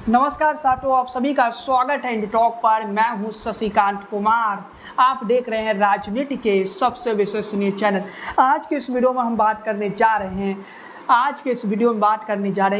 नमस्कार साथियों, आप सभी का स्वागत है इंडी टॉक पर। मैं हूं शशिकांत कुमार। आप देख रहे हैं राजनीति के सबसे विश्वसनीय चैनल। आज के इस वीडियो में हम बात करने जा रहे हैं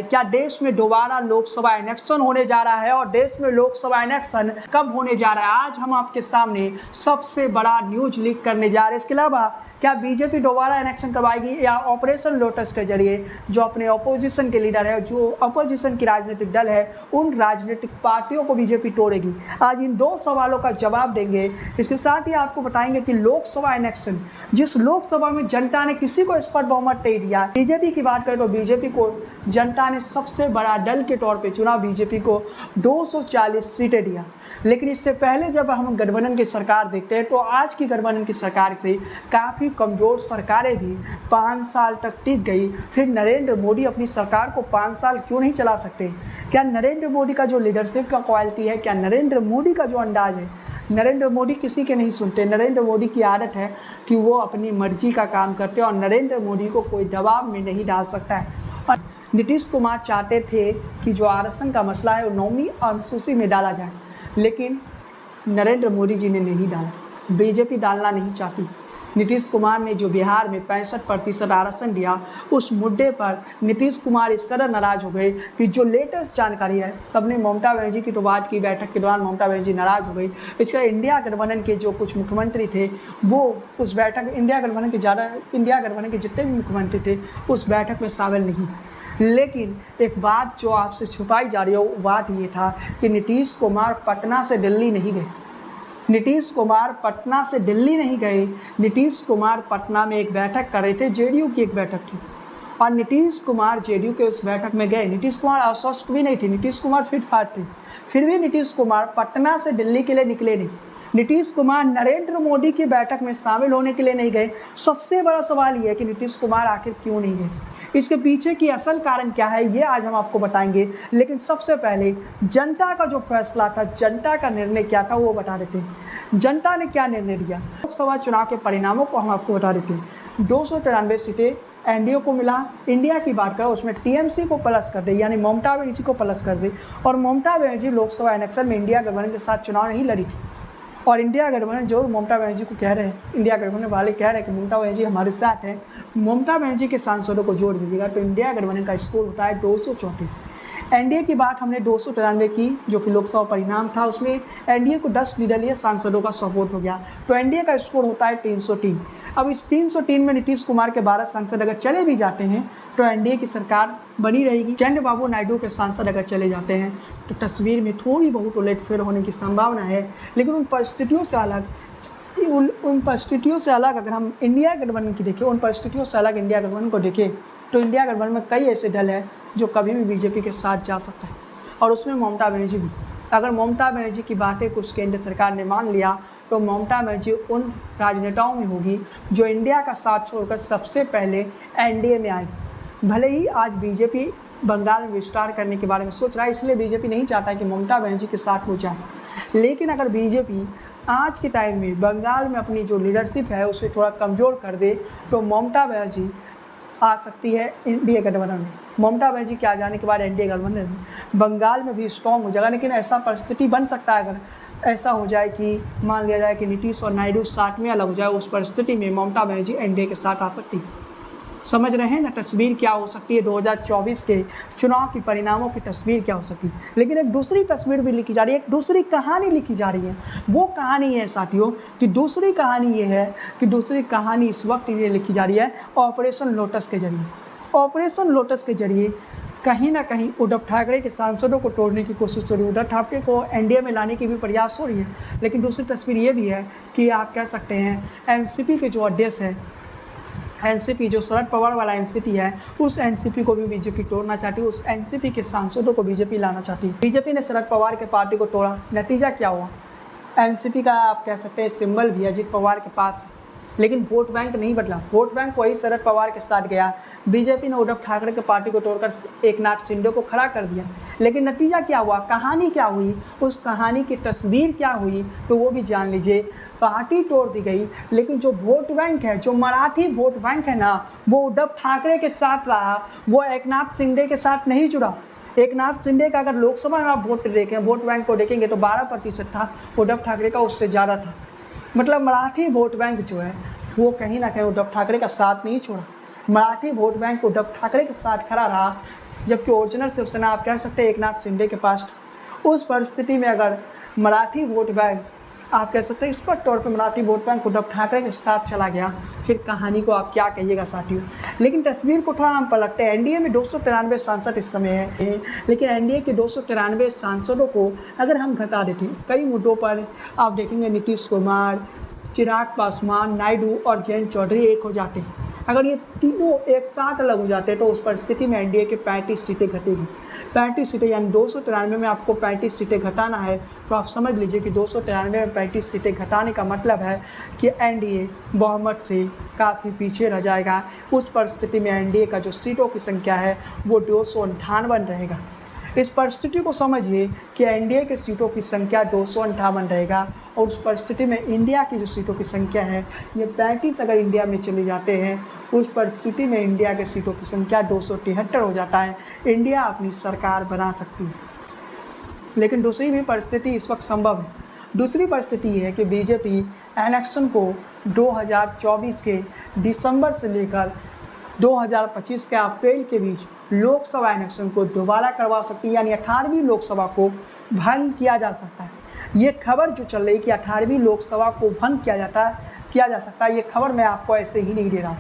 क्या देश में दोबारा लोकसभा इलेक्शन होने जा रहा है और देश में लोकसभा इलेक्शन कब होने जा रहा है। आज हम आपके सामने सबसे बड़ा न्यूज लीक करने जा रहे हैं। इसके अलावा क्या बीजेपी दोबारा इलेक्शन करवाएगी या ऑपरेशन लोटस के जरिए जो अपने अपोजिशन के लीडर है, जो अपोजिशन की राजनीतिक दल है, उन राजनीतिक पार्टियों को बीजेपी तोड़ेगी। आज इन दो सवालों का जवाब देंगे। इसके साथ ही आपको बताएंगे कि लोकसभा इलेक्शन, जिस लोकसभा में जनता ने किसी को स्पष्ट बहुमत नहीं दिया, बीजेपी की बात करें तो बीजेपी को जनता ने सबसे बड़ा दल के तौर पर चुना। बीजेपी को 240 सीटें दिया। लेकिन इससे पहले जब हम गठबंधन की सरकार देखते हैं तो आज की गठबंधन की सरकार से काफ़ी कमज़ोर सरकारें भी 5 साल तक टिक गई। फिर नरेंद्र मोदी अपनी सरकार को 5 साल क्यों नहीं चला सकते? क्या नरेंद्र मोदी का जो लीडरशिप का क्वालिटी है, क्या नरेंद्र मोदी का जो अंदाज है, नरेंद्र मोदी किसी के नहीं सुनते। नरेंद्र मोदी की आदत है कि वो अपनी मर्जी का काम करते हैं और नरेंद्र मोदी को कोई दबाव में नहीं डाल सकता है। और नीतीश कुमार चाहते थे कि जो आरक्षण का मसला है वो 9वीं अनुसूची में डाला जाए, लेकिन नरेंद्र मोदी जी ने नहीं डाला, बीजेपी डालना नहीं चाहती। नीतीश कुमार ने जो बिहार में 65% आरक्षण दिया, उस मुद्दे पर नीतीश कुमार इस तरह नाराज़ हो गए कि जो लेटेस्ट जानकारी है, सबने ममता बनर्जी की तो बात की, बैठक के दौरान ममता बनर्जी नाराज़ हो गई। इसका इंडिया गठबंधन के जो कुछ मुख्यमंत्री थे वो उस बैठक, इंडिया गठबंधन के जितने भी मुख्यमंत्री थे उस बैठक में शामिल नहीं। लेकिन एक बात जो आपसे छुपाई जा रही है, वो बात ये था कि नीतीश कुमार पटना से दिल्ली नहीं गए। नीतीश कुमार पटना से दिल्ली नहीं गए। नीतीश कुमार पटना में एक बैठक कर रहे थे, जेडीयू की एक बैठक थी, और नीतीश कुमार जेडीयू के उस बैठक में गए। नीतीश कुमार अस्वस्थ भी नहीं थे, नीतीश कुमार फिट फाट थे। फिर भी नीतीश कुमार पटना से दिल्ली के लिए निकले नहीं। नीतीश कुमार नरेंद्र मोदी की बैठक में शामिल होने के लिए नहीं गए। सबसे बड़ा सवाल ये है कि नीतीश कुमार आखिर क्यों नहीं गए, इसके पीछे की असल कारण क्या है, ये आज हम आपको बताएंगे। लेकिन सबसे पहले जनता का जो फैसला था, जनता का निर्णय क्या था, वो बता देते हैं। जनता ने क्या निर्णय दिया, लोकसभा चुनाव के परिणामों को हम आपको बता देते हैं। 293 सीटें एनडीए को मिला। इंडिया की बात करें उसमें टीएमसी को प्लस कर दे, यानी ममता बनर्जी को प्लस कर दे। और ममता बनर्जी लोकसभा इलेक्शन में इंडिया गठबंधन के साथ चुनाव नहीं लड़ी थी। और इंडिया गठबंधन जो ममता बनर्जी को कह रहे हैं, इंडिया गठबंधन वाले कह रहे हैं कि ममता बनर्जी हमारे साथ है, ममता बनर्जी के सांसदों को जोड़ दीजिएगा, तो इंडिया गठबंधन का स्कोर होता है 234। एनडीए की बात हमने 293 की, जो कि लोकसभा परिणाम था। उसमें एनडीए को 10 निर्दलीय सांसदों का सपोर्ट हो गया, तो एनडीए का स्कोर होता है 303। अब इस 303 में नीतीश कुमार के 12 सांसद अगर चले भी जाते हैं तो एनडीए की सरकार बनी रहेगी। चंद्रबाबू नायडू के सांसद अगर चले जाते हैं तो तस्वीर में थोड़ी बहुत उलटफेर होने की संभावना है। लेकिन उन परिस्थितियों से अलग अगर हम इंडिया गठबंधन की देखें, उन परिस्थितियों से अलग इंडिया गठबंधन को देखें, तो इंडिया गठबंधन में कई ऐसे दल हैं जो कभी भी बीजेपी के साथ जा सकता है, और उसमें ममता बनर्जी भी। अगर ममता बनर्जी की बातें कुछ केंद्र सरकार ने मान लिया तो ममता बनर्जी उन राजनेताओं में होगी जो इंडिया का साथ छोड़कर सबसे पहले एनडीए में आएगी। भले ही आज बीजेपी बंगाल में विस्तार करने के बारे में सोच रहा है, इसलिए बीजेपी नहीं चाहता कि ममता बनर्जी के साथ वो जाए। लेकिन अगर बीजेपी आज के टाइम में बंगाल में अपनी जो लीडरशिप है उसे थोड़ा कमज़ोर कर दे तो ममता बनर्जी आ सकती है इंडिया गठबंधन में। ममता बनर्जी के आ जाने के बाद एनडीए गठबंधन में बंगाल में भी स्ट्रॉन्ग हो जाएगा। लेकिन ऐसा परिस्थिति बन सकता है, अगर ऐसा हो जाए कि मान लिया जाए कि नीतीश और नायडू साथ में अलग हो जाए, उस परिस्थिति में ममता बनर्जी एनडीए के साथ आ सकती है। समझ रहे हैं ना तस्वीर क्या हो सकती है, 2024 के चुनाव के परिणामों की तस्वीर क्या हो सकती है। लेकिन एक दूसरी तस्वीर भी लिखी जा रही है, एक दूसरी कहानी लिखी जा रही है। वो कहानी है साथियों कि दूसरी कहानी ये है कि दूसरी कहानी इस वक्त ये लिखी जा रही है ऑपरेशन लोटस के जरिए। ऑपरेशन लोटस के जरिए कहीं ना कहीं उद्धव ठाकरे के सांसदों को तोड़ने की कोशिश हो रही है, उद्धव ठाकरे को एनडीए में लाने की भी प्रयास हो रही है। लेकिन दूसरी तस्वीर ये भी है कि आप कह सकते हैं एनसीपी के जो अध्यक्ष है, एनसीपी जो शरद पवार वाला एनसीपी है, उस एनसीपी को भी बीजेपी तोड़ना चाहती है, उस एनसीपी के सांसदों को बीजेपी लाना चाहती है। बीजेपी ने शरद पवार के पार्टी को तोड़ा, नतीजा क्या हुआ? एनसीपी का आप कह सकते हैं सिंबल भी अजित पवार के पास है, लेकिन वोट बैंक नहीं बदला। वोट बैंक वही शरद पवार के साथ गया। बीजेपी ने उद्धव ठाकरे के पार्टी को तोड़कर एकनाथ शिंदे को खड़ा कर दिया। लेकिन नतीजा क्या हुआ, कहानी क्या हुई, उस कहानी की तस्वीर क्या हुई, तो वो भी जान लीजिए। पार्टी तोड़ दी गई, लेकिन जो वोट बैंक है, जो मराठी वोट बैंक है ना, वो उद्धव ठाकरे के साथ रहा, वो एकनाथ शिंदे के साथ नहीं जुड़ा। एक नाथ शिंदे का अगर लोकसभा में आप वोट देखें, वोट बैंक को देखेंगे तो 12% था, उद्धव ठाकरे का उससे ज़्यादा था। मतलब मराठी वोट बैंक जो है वो कहीं ना कहीं उद्धव ठाकरे का साथ नहीं छोड़ा। मराठी वोट बैंक उद्धव ठाकरे के साथ खड़ा रहा, जबकि ओरिजिनल शिवसेना आप कह सकते हैं एक नाथ शिंदे के पास था। उस परिस्थिति में अगर मराठी वोट बैंक आप कह सकते हैं स्पष्ट तौर पर मराठी वोट बैंक उद्धव ठाकरे के साथ चला गया, फिर कहानी को आप क्या कहिएगा साथियों। लेकिन तस्वीर को थोड़ा हम पलटते हैं। एनडीए में 293 सांसद इस समय हैं, लेकिन एनडीए के 293 सांसदों को अगर हम घटा देते हैं, कई मुद्दों पर आप देखेंगे नीतीश कुमार, चिराग पासवान, नायडू और जयंत चौधरी एक हो जाते हैं। अगर ये तीनों एक साथ अलग हो जाते हैं तो उस परिस्थिति में एनडीए के 35 सीटें घटेगी। 35 सीटें यानी 293 में आपको 35 सीटें घटाना है, तो आप समझ लीजिए कि 293 में 35 सीटें घटाने का मतलब है कि एनडीए बहुमत से काफ़ी पीछे रह जाएगा। उस परिस्थिति में एनडीए का जो सीटों की संख्या है वो 258 रहेगा। इस परिस्थिति को समझिए कि एनडीए के सीटों की संख्या 258 रहेगा, और उस परिस्थिति में इंडिया की जो सीटों की संख्या है ये 35 अगर इंडिया में चले जाते हैं, उस परिस्थिति में इंडिया के सीटों की संख्या 273 हो जाता है। इंडिया अपनी सरकार बना सकती है। लेकिन दूसरी भी परिस्थिति इस वक्त संभव है। दूसरी परिस्थिति ये है कि बीजेपी इलेक्शन को 2024 के दिसंबर से लेकर 2025 के अप्रैल के बीच लोकसभा इलेक्शन को दोबारा करवा सकती है, यानी 18वीं लोकसभा को भंग किया जा सकता है। ये खबर जो चल रही है कि 18वीं लोकसभा को भंग किया जा सकता है, ये खबर मैं आपको ऐसे ही नहीं दे रहा हूँ।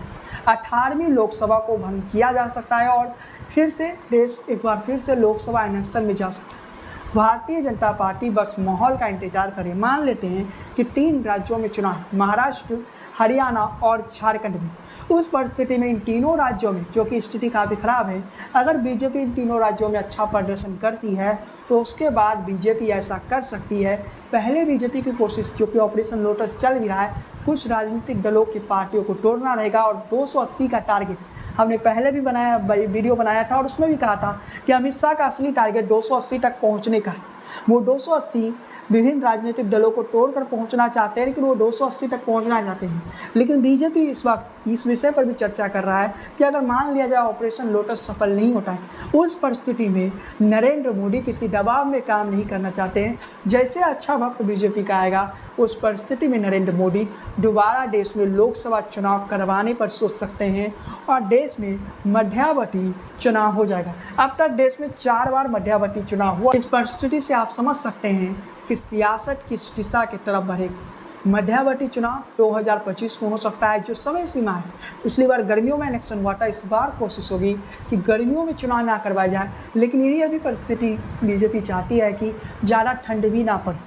18वीं लोकसभा को भंग किया जा सकता है और फिर से देश एक बार फिर से लोकसभा इलेक्शन में जा सकता है। भारतीय जनता पार्टी बस माहौल का इंतजार करे। मान लेते हैं कि 3 राज्यों में चुनाव, महाराष्ट्र, हरियाणा और झारखंड में। उस परिस्थिति में इन तीनों राज्यों में जो कि स्थिति काफ़ी ख़राब है, अगर बीजेपी इन तीनों राज्यों में अच्छा प्रदर्शन करती है तो उसके बाद बीजेपी ऐसा कर सकती है। पहले बीजेपी की कोशिश जो कि ऑपरेशन लोटस चल भी रहा है, कुछ राजनीतिक दलों की पार्टियों को तोड़ना रहेगा और 280 का टारगेट हमने पहले भी वीडियो बनाया था और उसमें भी कहा था कि अमित शाह का असली टारगेट 280 तक पहुँचने का है। वो 280 विभिन्न राजनीतिक दलों को तोड़कर पहुंचना चाहते हैं, लेकिन वो 280 तक पहुंचना चाहते हैं। लेकिन बीजेपी इस वक्त इस विषय पर भी चर्चा कर रहा है कि अगर मान लिया जाए ऑपरेशन लोटस सफल नहीं होता है, उस परिस्थिति में नरेंद्र मोदी किसी दबाव में काम नहीं करना चाहते हैं। जैसे अच्छा वक्त बीजेपी का आएगा, उस परिस्थिति में नरेंद्र मोदी दोबारा देश में लोकसभा चुनाव करवाने पर सोच सकते हैं और देश में मध्यावधि चुनाव हो जाएगा। अब तक देश में 4 बार मध्यावधि चुनाव हुआ। इस परिस्थिति से आप समझ सकते हैं कि सियासत किस दिशा की तरफ बढ़ेगी। मध्यावधि चुनाव 2025 में हो सकता है, जो समय सीमा है। पिछली बार गर्मियों में इलेक्शन हुआ था, इस बार कोशिश होगी कि गर्मियों में चुनाव ना करवाया जाए। लेकिन यही अभी परिस्थिति बीजेपी चाहती है कि ज़्यादा ठंड भी ना पड़े।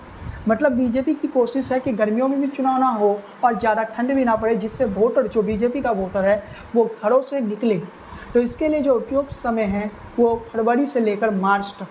मतलब बीजेपी की कोशिश है कि गर्मियों में भी चुनाव ना हो और ज़्यादा ठंड भी ना पड़े, जिससे वोटर जो बीजेपी का वोटर है वो घरों से निकले। तो इसके लिए जो उपयुक्त समय है वो फरवरी से लेकर मार्च तक,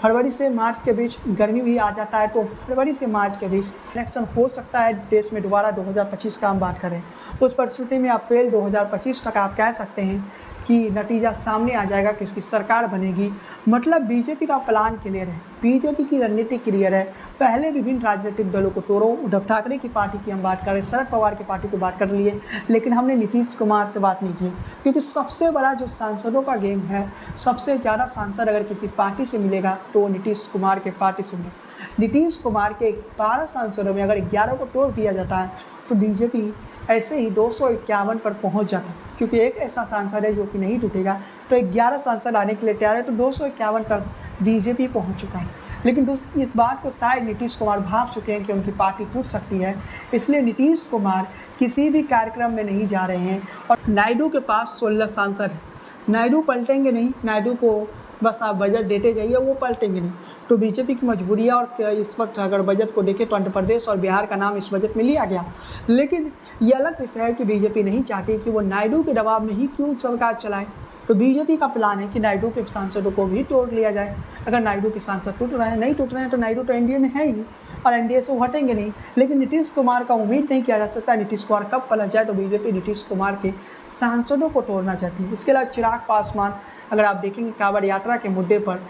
फरवरी से मार्च के बीच गर्मी भी आ जाता है, तो फरवरी से मार्च के बीच इलेक्शन हो सकता है देश में दोबारा 2025 का हम बात करें। उस परिस्थिति में अप्रैल 2025 तक आप कह सकते हैं कि नतीजा सामने आ जाएगा, किसकी सरकार बनेगी। मतलब बीजेपी का प्लान क्लियर है, बीजेपी की रणनीति क्लियर है। पहले विभिन्न राजनीतिक दलों को तोड़ो। उद्धव ठाकरे की पार्टी की हम बात करें, शरद पवार की पार्टी की बात कर लिए, लेकिन हमने नीतीश कुमार से बात नहीं की, क्योंकि सबसे बड़ा जो सांसदों का गेम है, सबसे ज़्यादा सांसद अगर किसी पार्टी से मिलेगा तो वो नीतीश कुमार के पार्टी से मिलेगा। नीतीश कुमार के 12 सांसदों में अगर 11 को तोड़ दिया जाता है तो बीजेपी ऐसे ही 251 पर पहुंच जाता है, क्योंकि एक ऐसा सांसद है जो कि नहीं टूटेगा। तो 11 सांसद आने के लिए तैयार है, तो 251 तक बीजेपी पहुंच चुका है। लेकिन इस बात को शायद नीतीश कुमार भाप चुके हैं कि उनकी पार्टी टूट सकती है, इसलिए नीतीश कुमार किसी भी कार्यक्रम में नहीं जा रहे हैं। और नायडू के पास 16 सांसद हैं, नायडू पलटेंगे नहीं, नायडू को बस आप बजट देते जाइए, वो पलटेंगे नहीं। तो बीजेपी की मजबूरी है। और इस वक्त अगर बजट को देखें तो आंध्र प्रदेश और बिहार का नाम इस बजट में लिया गया, लेकिन ये अलग विषय है कि बीजेपी नहीं चाहती कि वो नायडू के दबाव में ही क्यों सरकार चलाए। तो बीजेपी का प्लान है कि नायडू के सांसदों को भी तोड़ लिया जाए। अगर नायडू के सांसद टूट रहे हैं, नहीं टूट रहे हैं, तो नायडू तो एनडीए में है ही और एनडीए से वो हटेंगे नहीं। लेकिन नीतीश कुमार का उम्मीद नहीं किया जा सकता नीतीश कुमार कब पलट जाए, तो बीजेपी नीतीश कुमार के सांसदों को तोड़ना चाहती है। इसके अलावा चिराग पासवान, अगर आप देखेंगे कांवड़ यात्रा के मुद्दे पर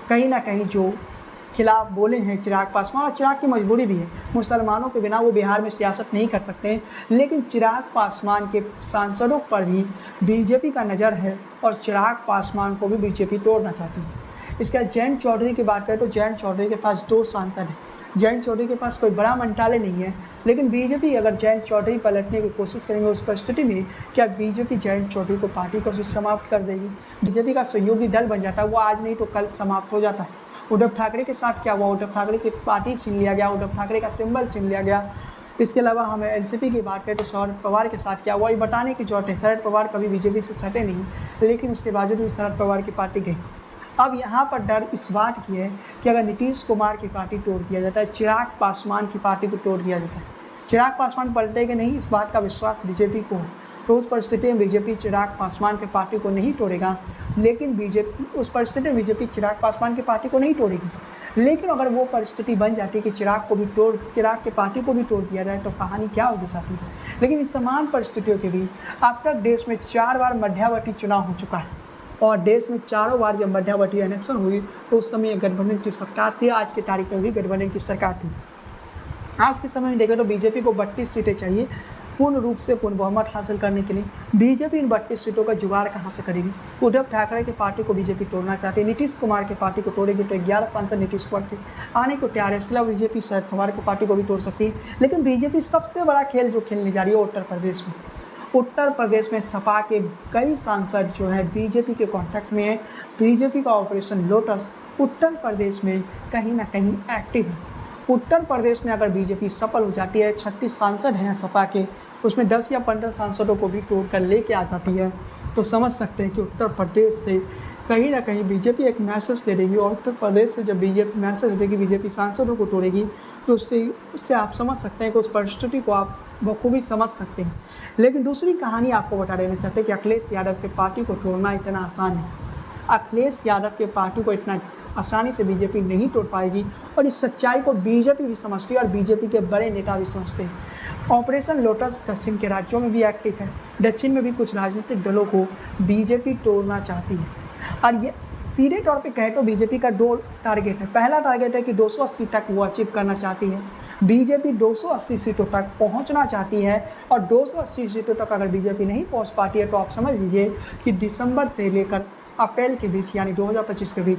कहीं ना कहीं जो खिलाफ बोले हैं चिराग पासवान, और चिराग की मजबूरी भी है, मुसलमानों के बिना वो बिहार में सियासत नहीं कर सकते हैं। लेकिन चिराग पासवान के सांसदों पर भी बीजेपी का नज़र है और चिराग पासवान को भी बीजेपी तोड़ना चाहती है। इसके बाद जयंत चौधरी की बात करें तो जयंत चौधरी के पास 2 सांसद हैं। जयंत चौधरी के पास कोई बड़ा मंत्रालय नहीं है, लेकिन बीजेपी अगर जयंत चौधरी पलटने की कोशिश करेंगे उस परिस्थिति में क्या बीजेपी जयंत चौधरी को पार्टी को भी समाप्त कर देगी। बीजेपी का सहयोगी दल बन जाता है, वो आज नहीं तो कल समाप्त हो जाता है। उद्धव ठाकरे के साथ क्या हुआ, उद्धव ठाकरे की पार्टी छीन लिया गया, उद्धव ठाकरे का सिंबल छीन लिया गया। इसके अलावा हमें एनसीपी की बात करें तो शरद पवार के साथ क्या हुआ, ये बताने की जरूरत है। शरद पवार कभी बीजेपी से सटे नहीं, लेकिन उसके बावजूद भी शरद पवार की पार्टी गई। अब यहाँ पर डर इस बात की है कि अगर नीतीश कुमार की पार्टी तोड़ दिया जाता है, चिराग पासवान की पार्टी को तोड़ दिया जाता है, चिराग पासवान पलटेगा नहीं, इस बात का विश्वास बीजेपी को है। तो उस परिस्थिति में बीजेपी चिराग पासवान की पार्टी को नहीं तोड़ेगा, लेकिन बीजेपी उस परिस्थिति में बीजेपी चिराग पासवान की पार्टी को नहीं तोड़ेगी। लेकिन अगर वो परिस्थिति बन जाती है कि चिराग की पार्टी को भी तोड़ दिया जाए तो कहानी क्या होगी साथी। लेकिन इस समान परिस्थितियों के भी अब तक देश में 4 बार मध्यावधि चुनाव हो चुका है, और देश में चारों बार जब मध्यावधि इलेक्शन हुई तो उस समय गठबंधन की सरकार थी। आज की तारीख में भी गठबंधन की सरकार थी। आज के समय में देखें तो बीजेपी को 32 सीटें चाहिए पूर्ण रूप से पूर्ण बहुमत हासिल करने के लिए। बीजेपी इन 32 सीटों का जुगाड़ कहां से करेगी। उद्धव ठाकरे की पार्टी को बीजेपी तोड़ना चाहती है, नीतीश कुमार की पार्टी को तोड़ेगी तो 11 सांसद नीतीश कुमार के आने को तैयार है। इसके अलावा बीजेपी शरद पवार की पार्टी को भी तोड़ सकती है। लेकिन बीजेपी सबसे बड़ा खेल जो खेलने जा रही है उत्तर प्रदेश में। उत्तर प्रदेश में सपा के कई सांसद जो है बीजेपी के कॉन्टैक्ट में है। बीजेपी का ऑपरेशन लोटस उत्तर प्रदेश में कहीं ना कहीं एक्टिव है। उत्तर प्रदेश में अगर बीजेपी सफल हो जाती है, 36 सांसद हैं सपा के, उसमें 10 या 15 सांसदों को भी तोड़ कर लेके आ जाती है, तो समझ सकते हैं कि उत्तर प्रदेश से कहीं ना कहीं बीजेपी एक मैसेज दे देगी। और उत्तर प्रदेश से जब बीजेपी मैसेज देगी, बीजेपी सांसदों को तोड़ेगी, तो उससे आप समझ सकते हैं कि उस परिस्थिति को आप बखूबी समझ सकते हैं। लेकिन दूसरी कहानी आपको बता देना चाहते हैं कि अखिलेश यादव के पार्टी को तोड़ना इतना आसान है। अखिलेश यादव के पार्टी को इतना आसानी से बीजेपी नहीं तोड़ पाएगी, और इस सच्चाई को बीजेपी भी समझती है और बीजेपी के बड़े नेता भी समझते हैं। ऑपरेशन लोटस दक्षिण के राज्यों में भी एक्टिव है। दक्षिण में भी कुछ राजनीतिक दलों को बीजेपी तोड़ना चाहती है, और ये सीधे तौर पे कहे तो बीजेपी का 2 टारगेट है। पहला टारगेट है कि 280 तक वो अचीव करना चाहती है। बीजेपी 280 सीटों तक पहुंचना चाहती है, और 280 सीटों तक अगर बीजेपी नहीं पहुंच पाती है तो आप समझ लीजिए कि दिसंबर से लेकर अप्रैल के बीच यानी 2025 के बीच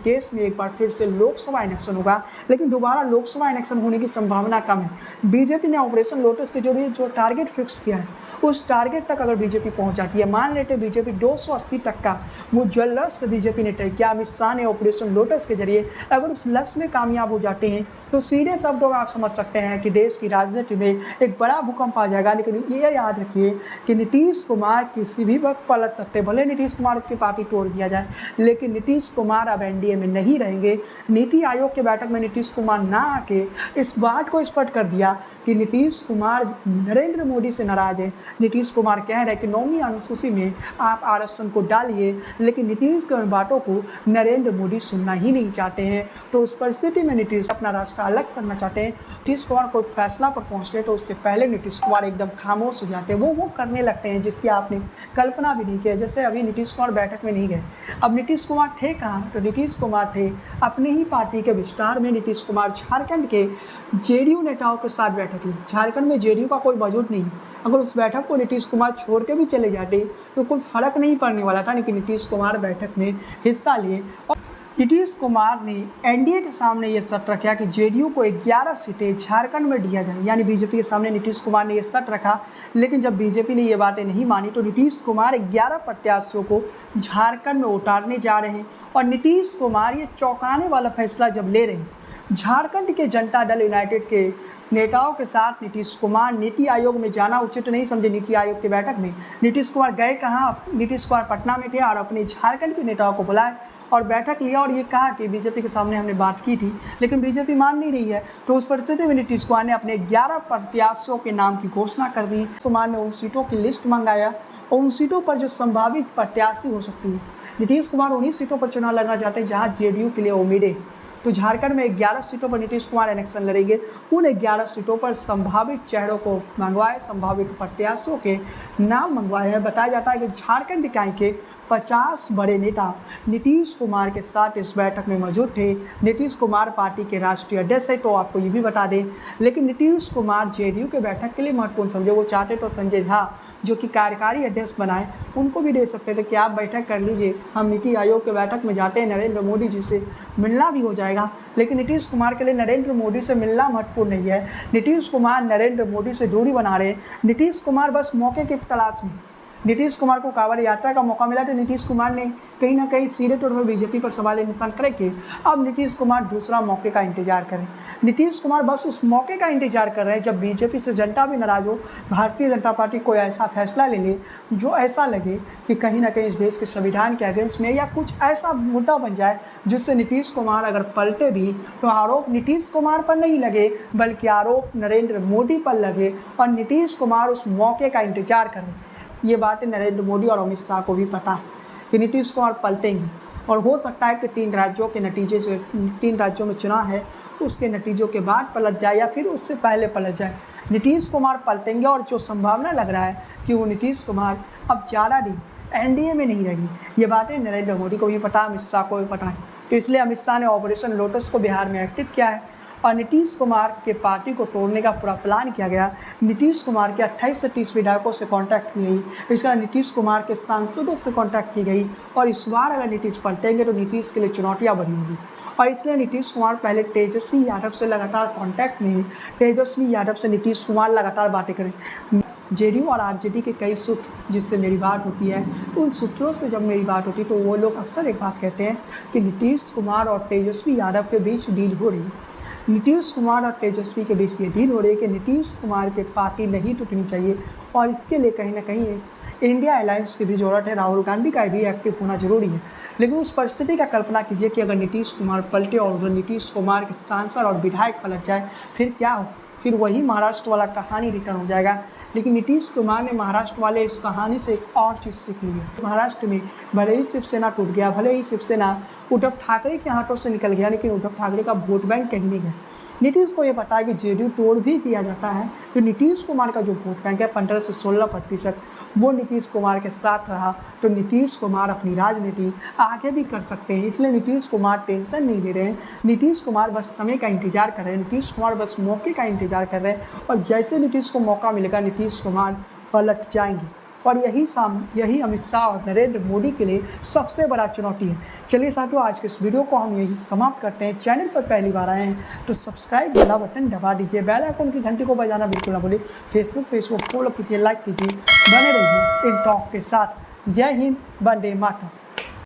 देश में एक बार फिर से लोकसभा इलेक्शन होगा। लेकिन दोबारा लोकसभा इलेक्शन होने की संभावना कम है। बीजेपी ने ऑपरेशन लोटस के जो टारगेट फिक्स किया है, उस टारगेट तक अगर बीजेपी पहुंच जाती है, मान लेते बीजेपी 280 तक का वो जो लक्ष्य बीजेपी ने तय किया, अमित शाह ने ऑपरेशन लोटस के जरिए अगर उस लक्ष्य में कामयाब हो जाते हैं तो सीधे शब्दों में आप समझ सकते हैं कि देश की राजनीति में एक बड़ा भूकंप आ जाएगा। लेकिन ये याद रखिए कि नीतीश कुमार किसी भी वक्त पलट सकते हैं। भले नीतीश कुमार की पार्टी तोड़ दिया जाए, लेकिन नीतीश कुमार अब एनडीए में नहीं रहेंगे। नीति आयोग की बैठक में नीतीश कुमार ना आके इस बात को स्पष्ट कर दिया कि नीतीश कुमार नरेंद्र मोदी से नाराज है। नीतीश कुमार कह रहे हैं कि 9वीं अनुसूची में आप आरक्षण को डालिए, लेकिन नीतीश की बातों को नरेंद्र मोदी सुनना ही नहीं चाहते हैं। तो उस परिस्थिति में नीतीश अपना रास्ता अलग करना चाहते हैं। नीतीश कुमार कोई फैसला पर पहुंचते हैं तो उससे पहले नीतीश कुमार एकदम खामोश हो जाते हैं। वो करने लगते हैं जिसकी आपने कल्पना भी नहीं की। जैसे अभी नीतीश कुमार बैठक में नहीं गए, अब नीतीश कुमार थे कहाँ, तो नीतीश कुमार थे अपनी ही पार्टी के विस्तार में। नीतीश कुमार झारखंड के जेडीयू नेताओं के साथ बैठक ली। झारखंड में जेडीयू का कोई मौजूद नहीं, अगर उस बैठक को नीतीश कुमार छोड़ के भी चले जाते तो कोई फर्क नहीं पड़ने वाला था। लेकिन नीतीश कुमार बैठक में हिस्सा लिए, और नीतीश कुमार ने एनडीए के सामने ये शर्त रखा कि जेडीयू को 11 सीटें झारखंड में दिया जाए, यानी बीजेपी के सामने नीतीश कुमार ने ये शर्त रखा। लेकिन जब बीजेपी ने ये बातें नहीं मानी तो नीतीश कुमार 11 प्रत्याशियों को झारखंड में उतारने जा रहे हैं। और नीतीश कुमार ये चौंकाने वाला फैसला जब ले रहे हैं, झारखंड के जनता दल यूनाइटेड के नेताओं के साथ नीतीश कुमार नीति आयोग में जाना उचित नहीं समझे। नीति आयोग की बैठक में नीतीश कुमार गए कहाँ, नीतीश कुमार पटना में थे और अपने झारखंड के नेताओं को बुलाए और बैठक लिया और ये कहा कि बीजेपी के सामने हमने बात की थी, लेकिन बीजेपी मान नहीं रही है। तो उस परिस्थिति में नीतीश कुमार ने अपने 11 प्रत्याशियों के नाम की घोषणा कर दी। कुमार ने उन सीटों की लिस्ट मंगाया और उन सीटों पर जो संभावित प्रत्याशी हो सकती है, नीतीश कुमार उन्हीं सीटों पर चुनाव लड़ना चाहते हैं जहाँ जेडीयू के लिए उम्मीदें। तो झारखंड में 11 सीटों पर नीतीश कुमार इलेक्शन लड़ेंगे। उन 11 सीटों पर संभावित चेहरों को मंगवाए, संभावित प्रत्याशियों के नाम मंगवाए हैं। बताया जाता है कि झारखंड इकाई के 50 बड़े नेता नीतीश कुमार के साथ इस बैठक में मौजूद थे। नीतीश कुमार पार्टी के राष्ट्रीय अध्यक्ष है, तो आपको ये भी बता दें। लेकिन नीतीश कुमार जेडीयू के बैठक के लिए महत्वपूर्ण समझे। वो चाहते तो संजय झा जो कि कार्यकारी अध्यक्ष बनाए, उनको भी दे सकते थे कि आप बैठक कर लीजिए, हम नीति आयोग के बैठक में जाते हैं, नरेंद्र मोदी जी से मिलना भी हो जाएगा। लेकिन नीतीश कुमार के लिए नरेंद्र मोदी से मिलना महत्वपूर्ण नहीं है। नीतीश कुमार नरेंद्र मोदी से दूरी बना रहे हैं। नीतीश कुमार बस मौके की तलाश में। नीतीश कुमार को कांवड़ यात्रा का मौका मिला तो नीतीश कुमार ने कहीं ना कहीं सीधे तौर पर बीजेपी पर सवाल निशान करके अब नीतीश कुमार दूसरा मौके का इंतजार करें। नीतीश कुमार बस उस मौके का इंतजार कर रहे हैं जब बीजेपी से जनता भी नाराज हो, भारतीय जनता पार्टी कोई ऐसा फैसला ले ले जो ऐसा लगे कि कहीं ना कहीं इस देश के संविधान के अगेंस्ट में या कुछ ऐसा मुद्दा बन जाए जिससे नीतीश कुमार अगर पलटे भी तो आरोप नीतीश कुमार पर नहीं लगे बल्कि आरोप नरेंद्र मोदी पर लगे और नीतीश कुमार उस मौके का इंतजार करें। ये बातें नरेंद्र मोदी और अमित शाह को भी पता है कि नीतीश कुमार पलटेंगे और हो सकता है कि 3 राज्यों के नतीजे से 3 राज्यों में चुनाव है उसके नतीजों के बाद पलट जाए या फिर उससे पहले पलट जाए। नीतीश कुमार पलटेंगे और जो संभावना लग रहा है कि वो नीतीश कुमार अब ज़्यादा दिन एनडीए में नहीं रहेगी, ये बातें नरेंद्र मोदी को भी पता है, अमित शाह को भी पता है। तो इसलिए अमित शाह ने ऑपरेशन लोटस को बिहार में एक्टिव किया है और नीतीश कुमार के पार्टी को तोड़ने का पूरा प्लान किया गया। नीतीश कुमार के 28 से 30 विधायकों से कांटेक्ट की गई, इसका नीतीश कुमार के सांसदों से कांटेक्ट की गई और इस बार अगर नीतीश पलटेंगे तो नीतीश के लिए चुनौतियाँ बनी होंगी। और इसलिए नीतीश कुमार पहले तेजस्वी यादव से लगातार कांटेक्ट में है। तेजस्वी यादव से नीतीश कुमार लगातार बातें करें। जेडीयू और आरजेडी के कई सूत्र जिससे मेरी बात होती है, तो उन सूत्रों से जब मेरी बात होती है तो वो लोग अक्सर एक बात कहते हैं कि नीतीश कुमार और तेजस्वी यादव के बीच डील हो रही है। नीतीश कुमार और तेजस्वी के बीच ये डील हो रही है कि नीतीश कुमार के पार्टी नहीं टूटनी चाहिए और इसके लिए कहीं ना कहीं एक इंडिया अलायंस की भी जरूरत है। राहुल गांधी का भी एक्टिव होना जरूरी है। लेकिन उस परिस्थिति का कल्पना कीजिए कि अगर नीतीश कुमार पलटे और उधर नीतीश कुमार के सांसद और विधायक पलट जाए, फिर क्या हो? फिर वही महाराष्ट्र वाला कहानी रिटर्न हो जाएगा। लेकिन नीतीश कुमार ने महाराष्ट्र वाले इस कहानी से एक और चीज़ सीख ली है। महाराष्ट्र में भले ही शिवसेना टूट गया, भले ही शिवसेना उद्धव ठाकरे के हाथों से निकल गया, लेकिन उद्धव ठाकरे का वोट बैंक कहीं नहीं गया। नीतीश को ये पता है कि जेडीयू तोड़ भी दिया जाता है तो नीतीश कुमार का जो वोट बैंक है 15 से 16% वो नीतीश कुमार के साथ रहा तो नीतीश कुमार अपनी राजनीति आगे भी कर सकते हैं। इसलिए नीतीश कुमार टेंशन नहीं ले रहे हैं। नीतीश कुमार बस समय का इंतजार कर रहे हैं। नीतीश कुमार बस मौके का इंतजार कर रहे हैं और जैसे नीतीश को मौका मिलेगा नीतीश कुमार पलट जाएंगे। और यही अमित शाह और नरेंद्र मोदी के लिए सबसे बड़ा चुनौती है। चलिए साथियों, आज के इस वीडियो को हम यही समाप्त करते हैं। चैनल पर पहली बार आए हैं तो सब्सक्राइब वाला बटन दबा दीजिए, बेल आइकन की घंटी को बजाना बिल्कुल ना भूलिए। फेसबुक पेज को फॉलो कीजिए, लाइक कीजिए, बने रहिए इन टॉक के साथ। जय हिंद, वंदे मातरम।